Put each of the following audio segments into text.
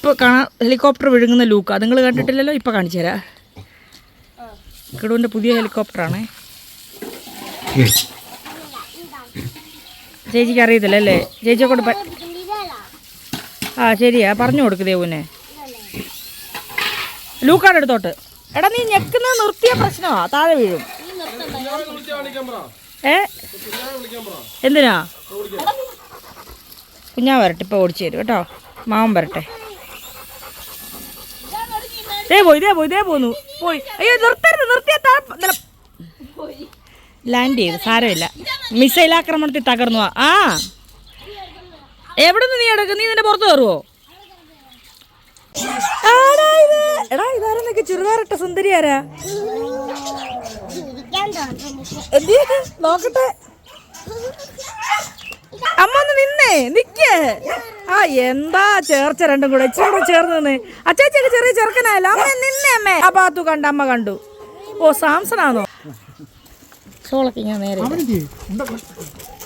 ഇപ്പോൾ കാണാൻ helicopter വിഴുങ്ങുന്ന Luke അത് നിങ്ങൾ കണ്ടിട്ടില്ലല്ലോ. ഇപ്പോൾ കാണിച്ചു തരാം. കിടുവിൻ്റെ പുതിയ ഹെലികോപ്റ്ററാണേ. ചേച്ചിക്ക് അറിയത്തില്ല അല്ലേ? ചേച്ചിയെ കൊണ്ട് ശരിയാ, പറഞ്ഞു കൊടുക്ക് ദേവുനെ. ലൂക്കാട് എടുത്തോട്ട്. എടാ നീ ഞെക്കുന്നത് നിർത്തിയ പ്രശ്നമാ, താഴെ വീഴും. എന്തിനാ? കുഞ്ഞാ വരട്ടെ, ഇപ്പോൾ ഓടിച്ചു തരും കേട്ടോ. മാമൻ വരട്ടെ. ദേ പോന്നു പോയി. അയ്യോ നിർത്തിയ ലാൻഡ് ചെയ്തു, സാരമില്ല. മിസൈൽ ആക്രമണത്തിൽ തകർന്നു. എവിടെ നിന്ന് നീ എടുക്കും? നീ നിന്റെ പുറത്ത് കയറുവോ? എടാ ഇതാരെന്നൊക്കെ ചുരിദാറിട്ട സുന്ദരി ആരാ? നോക്കട്ടെ. അമ്മ ഒന്ന് നിക്കേ. എന്താ ചേർച്ച രണ്ടും കൂടെ ഇച്ചിരി ചേർന്ന് നിന്ന്. അച്ചാച്ചിയൊക്കെ ചെറിയ ചെറുക്കനായല്ലോ. അമ്മ നിന്നേ. അമ്മേ ആ ഭാഗത്തു കണ്ട അമ്മ കണ്ടു. ഓ സാംസണാന്നോ? ചോളൊക്കെ ഞാൻ നേരെ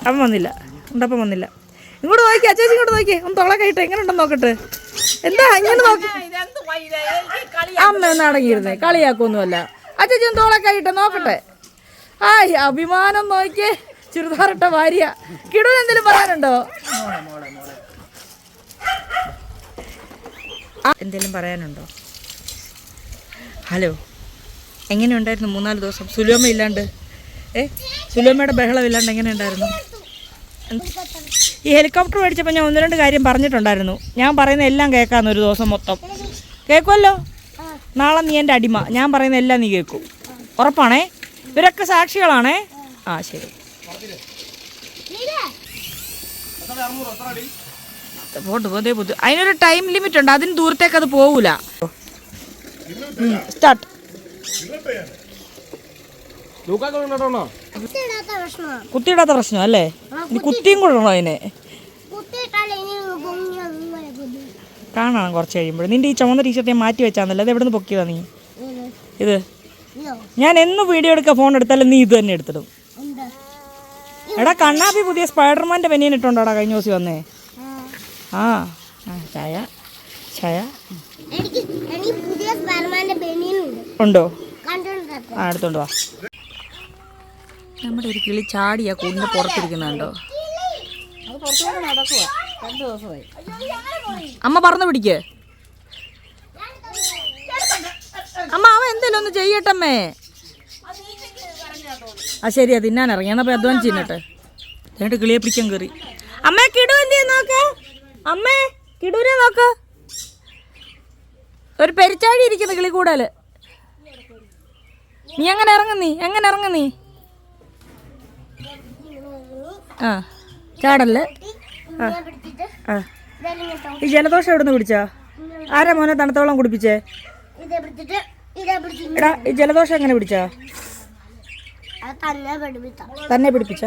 അമ്മ വന്നില്ല. ഉണ്ടപ്പം വന്നില്ല. ഇങ്ങോട്ട് നോക്കി അച്ചാച്ചി, ഇങ്ങോട്ട് നോക്കി. ഒന്ന് തൊള കയട്ടെ, എങ്ങനെ ഉണ്ടെന്ന് നോക്കട്ടെ. എന്താ ഇങ്ങനെ നോക്കി? അമ്മ ഒന്ന് അടങ്ങിയിരുന്നേ, കളിയാക്കൊന്നുമല്ല. അച്ചാച്ചി ഒന്ന് തൊള കയട്ടെ നോക്കട്ടെ. അഭിമാനം നോക്കിയേ. ചുരിദാറിട്ട ഭാര്യ. കിടുവിന് എന്തെങ്കിലും പറയാനുണ്ടോ? എന്തെങ്കിലും പറയാനുണ്ടോ? ഹലോ, എങ്ങനെയുണ്ടായിരുന്നു 3-4 ദിവസം സുലോമ ഇല്ലാണ്ട്? സുലോമയുടെ ബഹളം ഇല്ലാണ്ട് എങ്ങനെ ഉണ്ടായിരുന്നു? ഈ ഹെലികോപ്റ്റർ മേടിച്ചപ്പോൾ ഞാൻ 1-2 കാര്യം പറഞ്ഞിട്ടുണ്ടായിരുന്നു. ഞാൻ പറയുന്ന എല്ലാം കേൾക്കാമെന്ന് ഒരു ദിവസം മൊത്തം കേൾക്കുമല്ലോ. നാളെ നീ എൻ്റെ അടിമ. ഞാൻ പറയുന്ന എല്ലാം നീ കേൾക്കും. ഉറപ്പാണേ? ഇവരൊക്കെ സാക്ഷികളാണേ. ശരി. പോട്ട് അതിനൊരു ടൈം ലിമിറ്റ് ഉണ്ട്. അതിന് ദൂരത്തേക്ക് അത് പോകൂല. സ്റ്റാർട്ട്. കുത്തിയിടാത്ത പ്രശ്നം അല്ലേ? ഇനി കുത്തിയും കൂടെ ഇടണോ അതിനെ? കാണണം കുറച്ച് കഴിയുമ്പോൾ. നിന്റെ ഈ ചുമന്ന ടീഷർട്ട് ഞാൻ മാറ്റി വെച്ചാന്നല്ലോ. അത് എവിടെ നിന്ന് പൊക്കിയതാ നീ? ഇത് ഞാൻ എന്നും വീഡിയോ എടുക്കുക, ഫോൺ എടുത്താലും നീ ഇത് തന്നെ എടുത്തിടും. എടാ കണ്ണാപ്പി പുതിയ സ്പൈഡർമാൻ്റെ ബനിയൻ ഇട്ടുണ്ടോടാ കഴിഞ്ഞ ദിവസം വന്നേ? ചായ ഉണ്ടോ? എടുത്തോണ്ട് വാ. നമ്മുടെ ഒരു കിളി ചാടിയാ കൂടിൻ്റെ പുറത്തിരിക്കുന്നുണ്ടോ? അമ്മ പറന്ന് പിടിക്ക്. അമ്മ അവൻ എന്തേലും ഒന്ന് ചെയ്യട്ടമ്മേ. ശരിയാ, തിന്നാൻ ഇറങ്ങി. എന്നാ പോയി അധ്വാനം ചെയ്യുന്നട്ടെ. എന്നിട്ട് കിളിയെ പിടിക്കാൻ കയറി. അമ്മേ കിടു എന്തിയാ നോക്ക്. അമ്മേ കിടുവിനെ നോക്ക്. ഒരു പെരിച്ചാഴി ഇരിക്കുന്നു കിളി കൂടാല്. നീ എങ്ങനെ ഇറങ്ങുന്നീ? ചാടല്ലേ. ഈ ജലദോഷം എവിടെ നിന്ന് പിടിച്ചാ? ആരാ മോനെ തണുത്ത വെള്ളം കുടിപ്പിച്ചേ? എടാ ഈ ജലദോഷം എങ്ങനെ പിടിച്ചാ? തന്നെ പിടിപ്പിച്ച?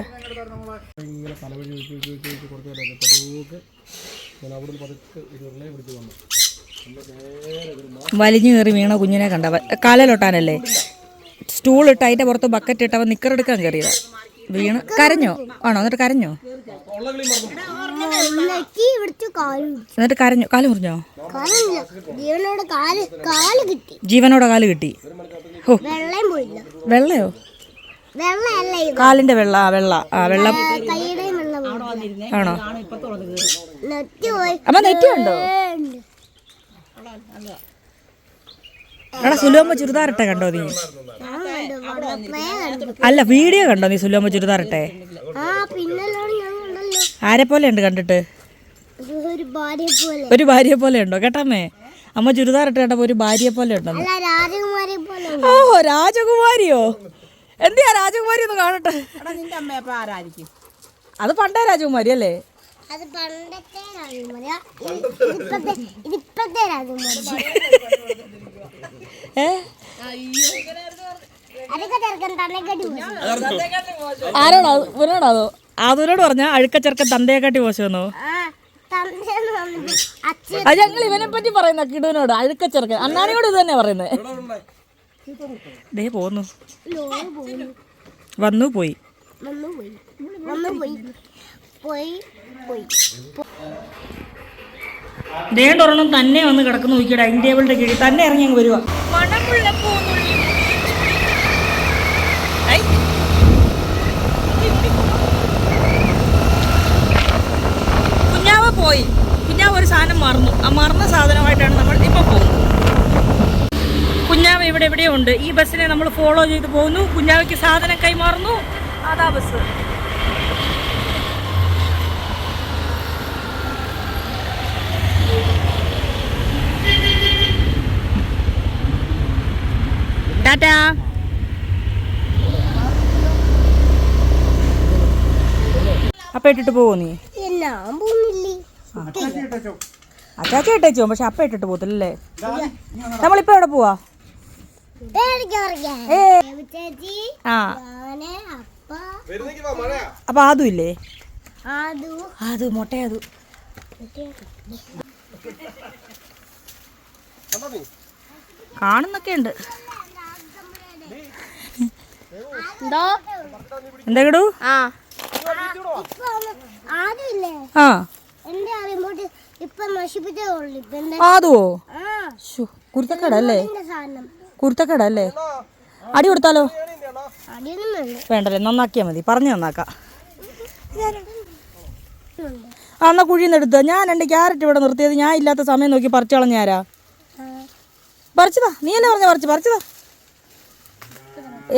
വലിഞ്ഞു കയറി വീണ കുഞ്ഞിനെ കണ്ട. കാലിലൊട്ടാനല്ലേ? സ്റ്റൂളിട്ട് അതിൻ്റെ പുറത്ത് ബക്കറ്റ് ഇട്ടവൻ നിക്കറെടുക്കാൻ കയറിയതാ. വീണ് കരഞ്ഞോ? എന്നിട്ട് കരഞ്ഞോ? എന്നിട്ട് കരഞ്ഞോ? കാല് മുറിഞ്ഞോ? ജീവനോടെ കാല് കിട്ടി. വെള്ളയോ? കാലിന്റെ വെള്ളം വെള്ളം ആണോ? അമ്മ നെറ്റിയുണ്ടോ? എടാ സുലോമ ചുരിദാറിട്ടെ കണ്ടോ നീ? അല്ല വീഡിയോ കണ്ടോ നീ സുലോമ ചുരിദാറിട്ടെ? ആരെ പോലെ ഉണ്ട് കണ്ടിട്ട്? ഒരു ഭാര്യയെ പോലെ ഉണ്ടോ? കേട്ടമ്മേ, അമ്മ ചുരിദാറിട്ട് കേട്ടപ്പോ ഒരു ഭാര്യയെ പോലെ ഉണ്ടോ? ഓഹോ, രാജകുമാരിയോ? എന്തിയാ രാജകുമാരി ഒന്ന് കാണട്ടെ. അത് പണ്ടേ രാജകുമാരി അല്ലേ? ആരാണോ? ഇവനോടാണോ? അതിനോട് പറഞ്ഞ അഴുക്ക ചെറുക്കൻ തന്തയെക്കാട്ടി മോശമെന്നോ? അത് ഞങ്ങൾ ഇവനെ പറ്റി പറയുന്ന കിടുവിനോട് അഴുക്ക ചെറുക്കൻ. അണ്ണാണിയോട് ഇത് തന്നെ പറയുന്നത്. ദേ പോന്നു. വന്നു പോയി. ദേണ്ടൊരെണ്ണം തന്നെ വന്ന് കിടക്കുന്നു നോക്കി ഡൈനിങ് ടേബിളിന്റെ കീഴിൽ തന്നെ ഇറങ്ങി അങ്ങ് വരുവാ. കുഞ്ഞാവ് പോയി. കുഞ്ഞാവ് ഒരു സാധനം മറന്നു. ആ മറന്ന സാധനമായിട്ടാണ് നമ്മൾ ഇപ്പൊ പോകുന്നത്. കുഞ്ഞാവ് ഇവിടെ എവിടെയോ ഉണ്ട്. ഈ ബസ്സിനെ നമ്മൾ ഫോളോ ചെയ്ത് പോകുന്നു. കുഞ്ഞാവയ്ക്ക് സാധനം കൈമാറുന്നു. അതാ ബസ്. ടാറ്റാ. അപ്പ ഇട്ടിട്ട് പോവോ നീ? അച്ചാച്ച ഇട്ടേച്ചോ, പക്ഷെ അപ്പ ഇട്ടിട്ട് പോകത്തില്ലല്ലേ. നമ്മളിപ്പോ എവിടെ പോവാ? ആ അപ്പൊ അതും ഇല്ലേ? അത് മൊട്ടയത് കാണുന്നൊക്കെ ഉണ്ട്. എന്താ കേടു? ആ അതോ കുരുത്തക്കേടല്ലേ? കുരുത്തക്കേടല്ലേ? അടി കൊടുത്താലോ? വേണ്ടല്ലേ, നന്നാക്കിയാ മതി. പറഞ്ഞു നന്നാക്കാം. എന്നാ കുഴിന്ന് എടുത്ത. ഞാൻ എൻ്റെ ക്യാരറ്റ് ഇവിടെ നിർത്തിയത് ഞാൻ ഇല്ലാത്ത സമയം നോക്കി പറിച്ചു കളഞ്ഞാരാ? പറിച്ചതാ. നീ അല്ലേ പറഞ്ഞ പറിച്ചതാ.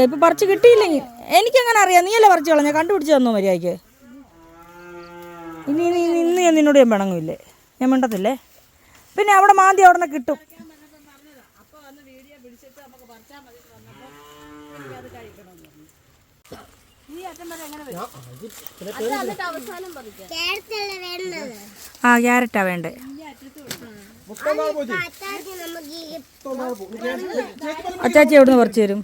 ഇപ്പൊ പറിച്ച് കിട്ടിയില്ലെങ്കിൽ എനിക്കെങ്ങനെ അറിയാം? നീയല്ലേ പറിച്ചു കളഞ്ഞ? കണ്ടുപിടിച്ച് തന്നോ മര്യാദയ്ക്ക്? ഇനി ഇന്ന് ഞാൻ നിന്നോട് ഞാൻ പിണങ്ങില്ലേ? ഞാൻ മിണ്ടത്തില്ലേ? പിന്നെ അവിടെ മാന്തി അവിടെ നിന്ന് കിട്ടും. ആ ക്യാരറ്റാ വേണ്ടേ? അച്ചാച്ചി എവിടുന്ന് പറിച്ചു തരും?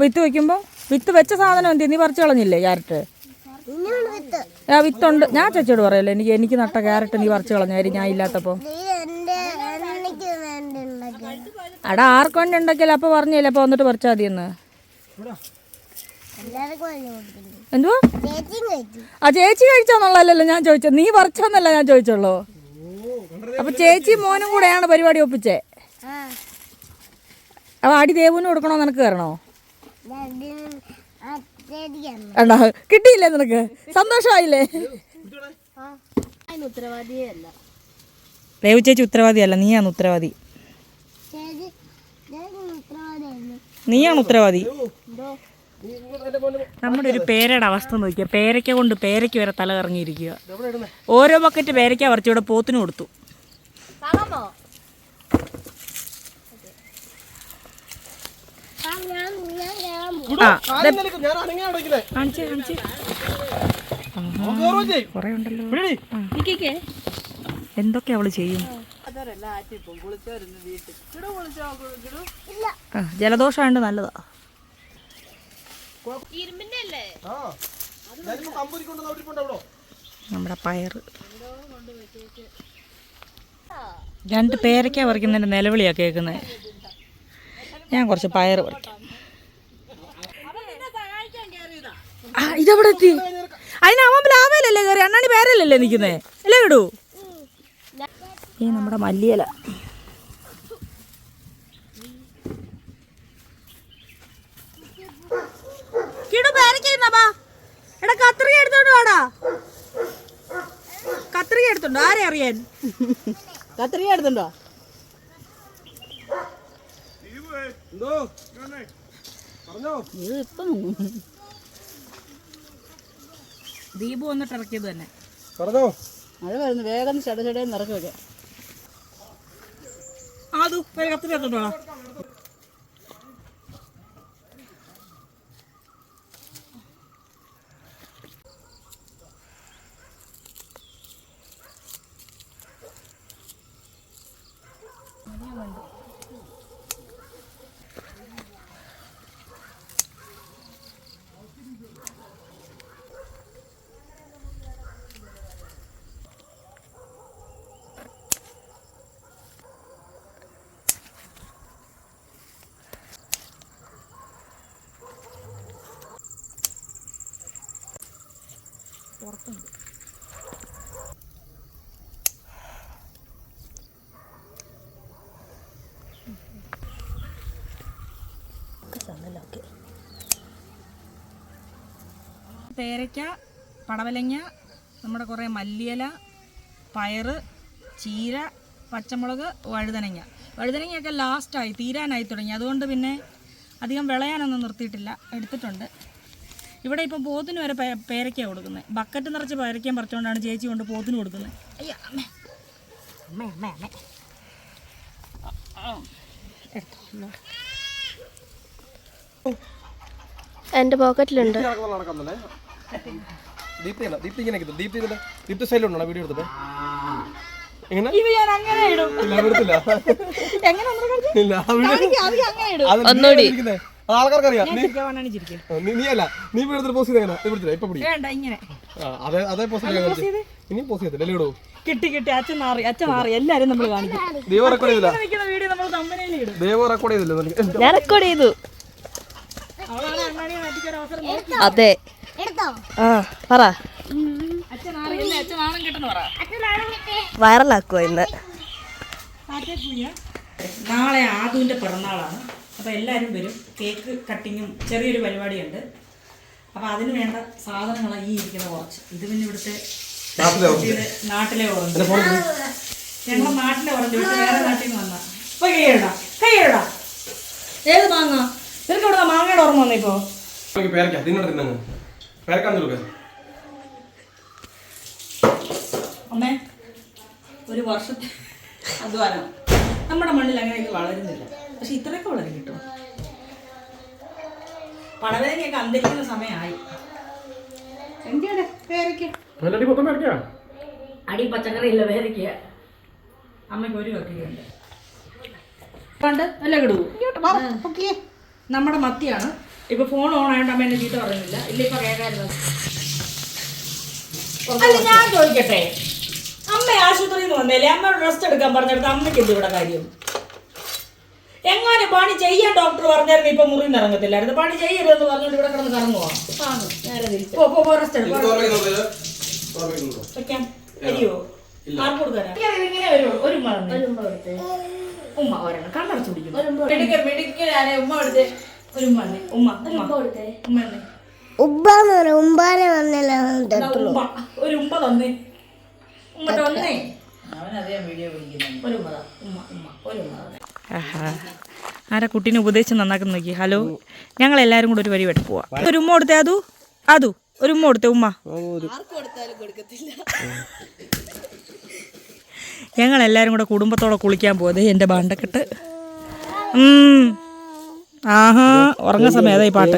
വിത്ത് വെക്കുമ്പോ വിത്ത് വെച്ച സാധനം എന്ത്? നീ പറിച്ചു കളഞ്ഞില്ലേ ക്യാരറ്റ്? ആ വിത്തുണ്ട്. ഞാൻ ചേച്ചിയോട് പറയല്ലേ, എനിക്ക് നട്ട ക്യാരറ്റ് നീ പറിച്ചു കളഞ്ഞായിരുന്നു ഞാൻ ഇല്ലാത്തപ്പോ. അടാ ആർക്ക് വേണ്ടി ഉണ്ടാക്കിയാലും അപ്പൊ പറഞ്ഞില്ലേ അപ്പൊ വന്നിട്ട് പറിച്ചാൽ മതിയെന്ന്. എന്തുവാ? ആ ചേച്ചി കഴിച്ചോന്നുള്ളല്ലോ ഞാൻ ചോദിച്ചത്. നീ പറിച്ചോന്നല്ല ഞാൻ ചോദിച്ചോളൂ. അപ്പൊ ചേച്ചി മോനും കൂടെയാണ് പരിപാടി ഒപ്പിച്ചേ. അപ്പൊ അടി ദേവുന് കൊടുക്കണോ നിനക്ക് കയറണോ? അണ്ടാ കിട്ടിയില്ലേ നിനക്ക്? സന്തോഷമായില്ലേ? ദേവു ചേച്ചി ഉത്തരവാദിയല്ല, നീയാണ് ഉത്തരവാദി. നീയാണ് ഉത്തരവാദി. നമ്മുടെ ഒരു പേരയുടെ അവസ്ഥ നോക്കിയ. പേരയ്ക്ക കൊണ്ട് പേരയ്ക്ക് വരെ തല കറങ്ങിയിരിക്കുക. ഓരോ ബക്കറ്റ് പേരയ്ക്ക പറിച്ച് ഇവിടെ പോത്തിന് കൊടുത്തു. കൊറേ ഉണ്ടല്ലോ. എന്തൊക്കെ അവള് ചെയ്യും? ജലദോഷമായിട്ട് നല്ലതാ. നമ്മുടെ പയറ് 2 പേരയ്ക്ക പറിക്കുന്നതിന്റെ നിലവിളിയാ കേൾക്കുന്നത്. ഞാൻ കുറച്ച് പയറ് പറിക്കാം. ഇതെവിടെ എത്തി? അതിന് അവൻ ലാഭയിലല്ലേ കയറി? അണ്ണാണി പേരല്ലേ നിൽക്കുന്നേ? അല്ലേ കേടൂ? ഈ നമ്മുടെ മല്ലിയില എടാ കത്രിക എടുത്തോണ്ട് വാടാ. കത്രിക എടുത്തുണ്ടോ? ആരെ അറിയാൻ? കത്രിക എടുത്തുണ്ടോ? ദീപു വന്നിട്ട് ഇറക്കിയത് തന്നെ. മഴ വരുന്നു, വേഗം ചടചടയെന്ന് ഇറക്കി വെക്കാം. ആദു കത്രിക എടുത്തോണ്ടോ? പുറത്തുണ്ട്. പേരയ്ക്ക, പടവലങ്ങ, നമ്മുടെ കുറേ മല്ലിയില, പയറ്, ചീര, പച്ചമുളക്, വഴുതനങ്ങയൊക്കെ ലാസ്റ്റായി തീരാനായി തുടങ്ങി. അതുകൊണ്ട് പിന്നെ അധികം വിളയാനൊന്നും നിർത്തിയിട്ടില്ല, എടുത്തിട്ടുണ്ട്. ഇവിടെ ഇപ്പം പോത്തിന് വരെ പേരയ്ക്ക കൊടുക്കുന്നത്. ബക്കറ്റ് നിറച്ച് പേരയ്ക്കാൻ പറിച്ചുകൊണ്ടാണ് ചേച്ചി കൊണ്ട് പോത്തിന് കൊടുക്കുന്നത്. അയ്യോ അമ്മേ അമ്മേ അമ്മേ അമ്മേ എൻ്റെ പോക്കറ്റിലുണ്ട്. ആൾക്കാർക്കറിയാം. നീ പോസ്റ്റ് ചെയ്ത ഇപ്പൊ ഇനി പോസ്റ്റ് ചെയ്തില്ലല്ലോ. കിട്ടി അച്ഛൻ മാറി എല്ലാരും നമ്മൾ കാണിക്കും. ദൈവ റെക്കോർഡ് ചെയ്തില്ല. ഞാൻ റെക്കോർഡ് ചെയ്തു. അതെ പറ, വൈറലാക്കുവോ ഇന്ന്? നാളെ ആദുവിൻ്റെ പിറന്നാളാണ്. അപ്പോൾ എല്ലാവരും വരും. കേക്ക് കട്ടിങ്ങും ചെറിയൊരു പരിപാടിയുണ്ട്. അപ്പോൾ അതിന് വേണ്ട സാധനങ്ങളാണ് ഈ ഇരിക്കുന്ന കുറച്ച്. ഇത് പിന്നെ ഇവിടുത്തെ നാട്ടിലെ ഓറഞ്ച്, ഞങ്ങളുടെ നാട്ടിലെ ഓറഞ്ച്. ഇവിടുത്തെ വേറെ നാട്ടിൽ നിന്ന് വന്ന ഇപ്പൊ കൈയ്യടാ ഏത് മാങ്ങ? നിനക്ക് ഇവിടെ മാങ്ങയുടെ ഓർമ്മ വന്നേ ഇപ്പോ? അമ്മേ, ഒരു വർഷത്തെ അധ്വാനം നമ്മുടെ മണ്ണിൽ അങ്ങനെ ഇത് വളരുന്നില്ല. പക്ഷെ ഇത്രയൊക്കെ വളരും കിട്ടും. പടവലങ്ങയൊക്കെ അന്തരിക്കുന്ന സമയമായി. അടി പച്ചക്കറി ഇല്ല, പേരയ്ക്ക. അമ്മയ്ക്ക് ഒരു കക്കിയുണ്ട്. പണ്ട് അല്ല കിടൂ. നമ്മുടെ മത്തിയാണ്. ഇപ്പൊ ഫോൺ ഓൺ ആയതുകൊണ്ട് അമ്മ എന്നെ ചീത്ത പറയുന്നില്ല. ഇല്ല ഇപ്പൊ കേൾക്കായിരുന്നു. അല്ല ഞാൻ ചോദിക്കട്ടെ, അമ്മ ആശുപത്രിയിൽ നിന്ന് വന്നേലേ, അമ്മയോട് റെസ്റ്റ് എടുക്കാൻ പറഞ്ഞെടുത്ത് അമ്മയ്ക്ക് എന്ത് ഇവിടെ കാര്യം? എങ്ങനെ പണി ചെയ്യാൻ ഡോക്ടർ പറഞ്ഞായിരുന്നു ഇപ്പൊ മുറിയിൽ നിന്ന് ഇറങ്ങത്തില്ലായിരുന്നു. പണി ചെയ്യരുതെന്ന് പറഞ്ഞോണ്ട് ഇവിടെ കിടന്ന് കറങ്ങുവാ. നേരെ തിരിച്ചു റെസ്റ്റ് എടുക്കാം. അരിയോ ആർക്ക് കൊടുക്കാനാ? ഇങ്ങനെ വരുമോ? ഒരു ഉമ്മ ഒരെണ്ണം കണ്ണടച്ചു പിടിക്കുന്നു. ഉമ്മ എടുത്തേ. ഒരു ഉമ്മ ഉമ്മ ഉമ്മ ഒരു ഉമ്മ തന്നേ. ഉമ്മ തന്നേ. ആരാ കുട്ടീനെ ഉപദേശിച്ച് നന്നാക്കുന്ന നോക്കി. ഹലോ, ഞങ്ങൾ എല്ലാരും കൂടെ ഒരു പരിപാടി പോവാ. ഒരു ഉമ്മ കൊടുത്തേ. അതു ഒരു ഉമ്മ കൊടുത്തേ. ഉമ്മ ഞങ്ങൾ എല്ലാരും കൂടെ കുടുംബത്തോടെ കുളിക്കാൻ പോവതേ. എൻ്റെ ബാണ്ടക്കെട്ട്. ആഹാ, ഉറങ്ങുന്ന സമയം അതായി പാട്ട്.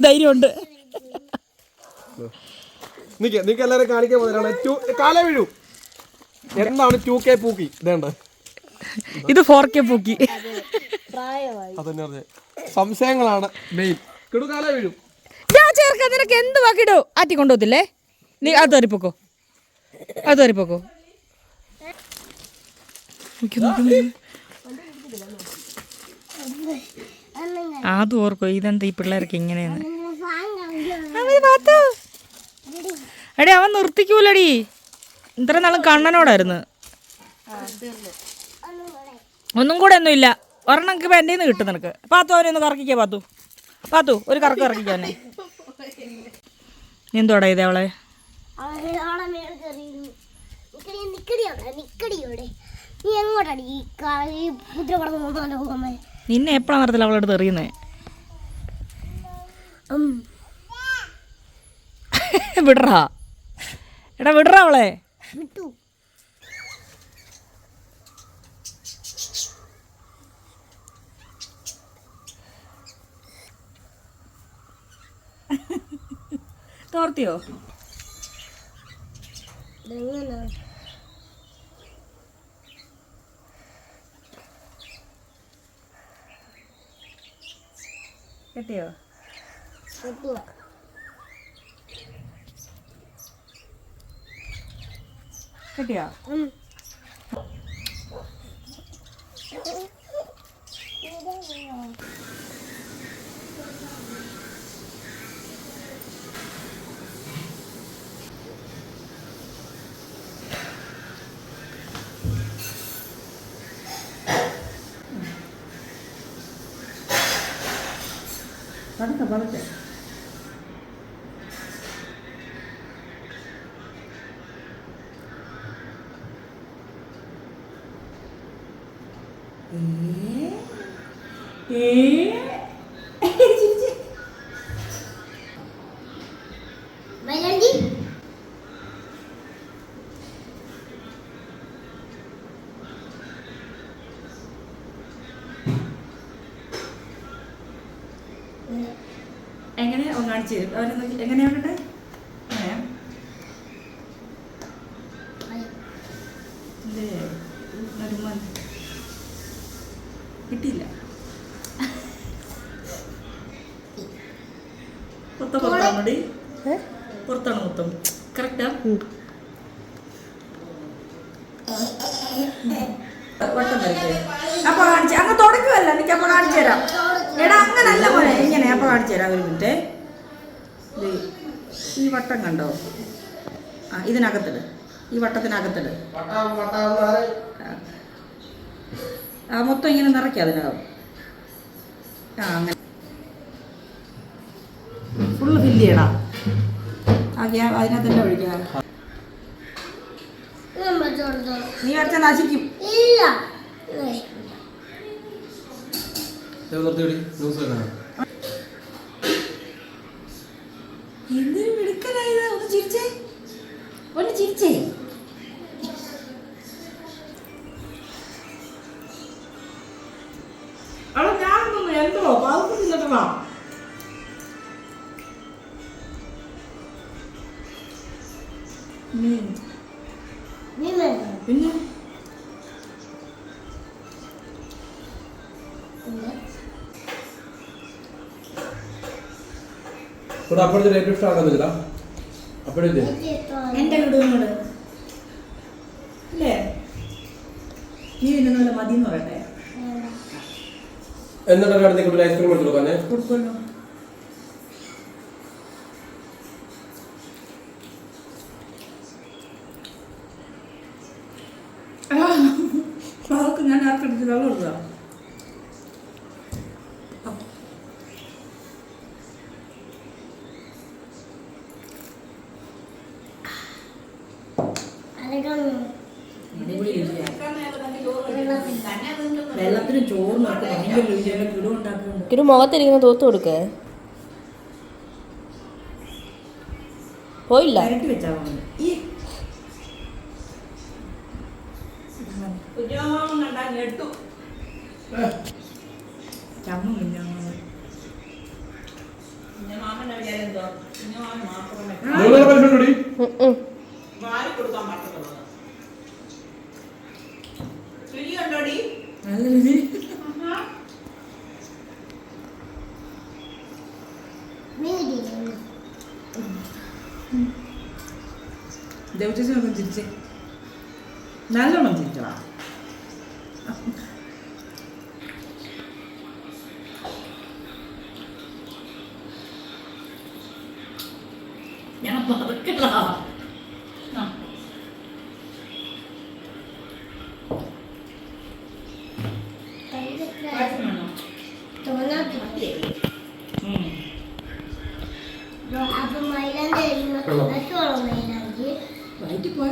ധൈര്യമുണ്ട്. എല്ലാരും കാണിക്കാൻ പോകുന്നതാണ്. എന്താണ് 2K പൂക്കി? ഇത് 4K പൂക്കി. സംശയങ്ങളാണ് മെയിൻ. വീഴും. നിനക്ക് എന്ത് വാക്കിടോ ആറ്റി കൊണ്ടുപോകത്തില്ലേ? നീ അത് തറിപ്പോക്കോ. അത് ഓർക്കോ, ഇതെന്താ ഈ പിള്ളേർക്ക് ഇങ്ങനെയെന്ന്. എടേ അവൻ നിർത്തിക്കൂലടി. ഇത്ര നാളും കണ്ണനോടായിരുന്നു. ഒന്നും കൂടെ ഒന്നും ഇല്ല. ഒരെണ്ണം ഇപ്പം എൻ്റെ നിന്ന് കിട്ടും നിനക്ക്. പാത്തു അവനെ ഒന്ന് കറക്കിക്കാ. പാത്തു ഒരു കറക്ക് കറക്കിക്കാന്നെ. എന്തോടാ ഇത് അവളെ? നിന്നെ എപ്പോഴാണ് നടത്തില്ല അവളെടുത്ത് എറിയുന്നേ? വിടറാ എടാ, വിടറാ അവളെ. തോർത്തിയോ? കിട്ടിയോ? കിട്ടിയോ? പതുക്കെ പതുക്കെ. എങ്ങനെയാ കാണിച്ചു തരും അവരൊന്ന് എങ്ങനെയാകട്ടെ. കിട്ടിയില്ല. പുറത്തോടി പുറത്താണ് മൊത്തം കറക്റ്റാ. വട്ടം വരയ്ക്കേ. അപ്പൊ കാണിച്ചു അങ്ങ് തുടക്കുമല്ല. എനിക്ക് അപ്പൊ കാണിച്ചു തരാം. എടാ അങ്ങനല്ല മോനെ, ഇങ്ങനെ അപ്പൊ കാണിച്ചു തരാം. ഒരു മിനിറ്റ്. ഈ വട്ടം കണ്ടോ? ആ ഇതിനകത്തിട്, ഈ വട്ടത്തിനകത്തിട്. ആ മൊത്തം ഇങ്ങനെ നിറയ്ക്കാം അതിനകം. ആ അങ്ങനെ ഫുള്ള് ഫില്ല് ചെയ്യടാ. ആ അതിനകത്ത് തന്നെ ഒഴിക്കാം. നീ വരച്ച നശിക്കും. എന്തൊരു മിടുക്കനായത്. ഒന്ന് ചിരിച്ചേ, ഒന്ന് ചിരിച്ചേ. അവിടെ ഞാനൊന്നും എന്തോ പാകത്തില്ല. പിന്നെ അപ്പോഴത്തെ ഏറ്റവും ഇഷ്ടമാകുന്നില്ല. അപ്പോഴത്തെ എന്റെ വീടുകളോട് അല്ലേ നീ ഇന്നലെ മതി എന്ന് പറയട്ടെ. എന്നിട്ടാണ് നീ കുട്ടികൾ ഐസ്ക്രീം എടുത്തു കൊടുക്കാനേ കൊടുക്കുമല്ലോ. അവർക്ക് ഞാൻ ആർക്കടിച്ച് വെള്ളം കൊടുക്കുക. വെള്ളത്തിന് ചോറ് നോക്കി ഭയങ്കര രുചിയുള്ള കിടുണ്ടാക്കുന്നുണ്ട്. ഒരു മുഖത്തിരിക്കുന്ന തൂത്ത് കൊടുക്കേ. പോയില്ല. ഇരട്ടി വെച്ചാൽ മതി. ഈ എടുത്തു ചമ്മ മാമന്റെ വിചാരം എന്തോ വാരി കൊടുക്കാൻ പറ്റുന്നത്. രുചി കണ്ടോടി? നല്ല രുചി. ദേവചേച്ചി ചിരിച്ചേ, നല്ലോണം ചിരിച്ചോളാം. ഞാൻ പതുക്കല്ല. വയറ്റിൽ പോയ